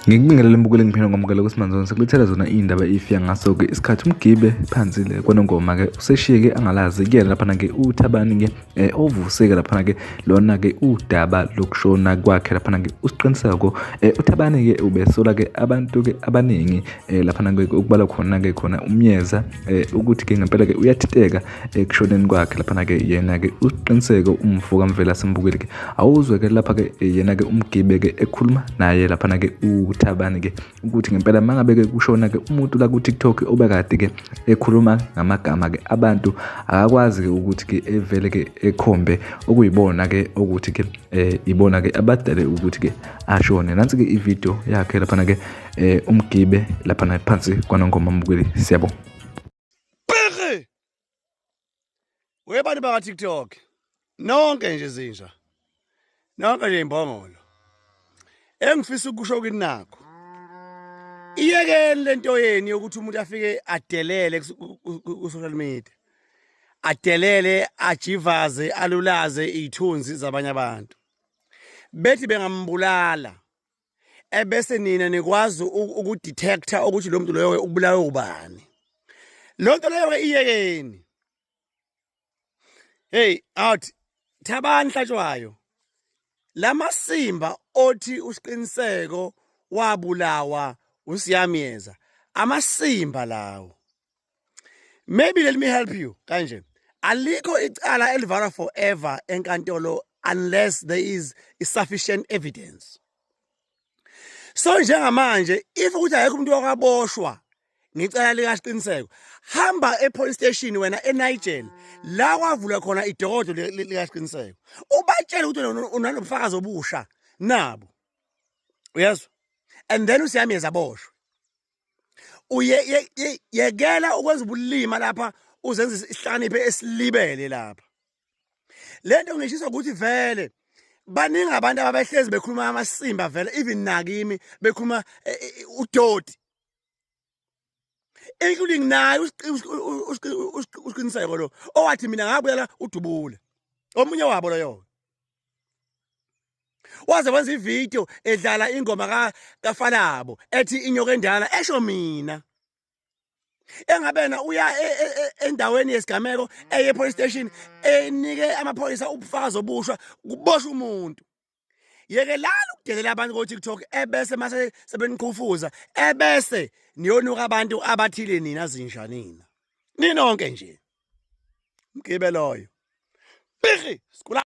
Ngikubingelela mbukeli ngiphina ngomukela kusimanzoni sekulethela zona indaba ifika ngaso ke isikhathi umgibe phansi le kwanongoma ke useshiyeke angalazi kuyena lapha ke uThabani ke ovuseke lapha ke lona ke udaba lokushona kwakhe lapha ke usiqiniseko uThabani ke ubesola ke abantu ke abaningi lapha ke ukubala khona ke khona umyeza ukuthi ke ngempela ke uyathiteka ekushoneni kwakhe lapha ke yena ke usiqiniseko umvuka mvela simbukeli ke awuzwe ke lapha ke yena ke umgibe ke ekhuluma naye lapha ke uThabani ke ukuthi ngempela mangabe ke kushona ke umuntu la ku TikTok obekade ke ekhuluma ngamagama ke abantu akakwazi ke ukuthi ke evele ke ekhombe okuyibona ke ukuthi ke ibona ke abadale ukuthi ke ashone nansi ke ivideo yakhe lapha ke umgibe lapha phansi kwanongoma mbukeli siyabonga Bheke webani baka TikTok nonke nje zinja nonke nje imbongolo engifisa ukusho ukuthi nakho iyekeni lento yeni yokuthi umuntu afike adelele ku social media adelele ajivaze alulaze izithunzi zabanye abantu bethi bengambulala ebese nina nikwazi ukudetector ukuthi lo muntu loyo ubulawe ubani lonto leyo iyekeni hey out Thabani Hlatshwayo lamasimba othi usiqiniseko wabulawa uSiyamyeza amasimba lawo maybe let me help you kanje alikho icala elivala forever enkantolo unless there is sufficient evidence so njengamanje if ukuthi ayekho umuntu okaboshwa ngicala likasiqiniseko hamba epolice station wena eNiger la kwavula khona idokodo likasiqiniseko ubatshela ukuthi unalobufakazi obusha nabo uyezwa and then uSiyamyeza aboshwe yekela ukwenza ubulima lapha uzenza isihlakaniphe esilibele lapha lento ngisho ukuthi vele baningi abantu ababehlezi bekhuluma amasimba vele even nakimi bekhuluma udoti including naye usiqiniseko lo owathi mina ngabuyela udubule omunye wabo loyo waze wenza ivideo edlala ingoma kaFalabo ethi inyoka endala esho mina engabena uya endaweni yesigameko eye police station enike amaphoyisa ubufakazi obushwa kuboshwa umuntu yekelala ukudelela abantu ku TikTok ebese mase sebeniqhufuza ebese niyonuka abantu abathile nina zinja nina ninonke nje mgibe loyo bighi skula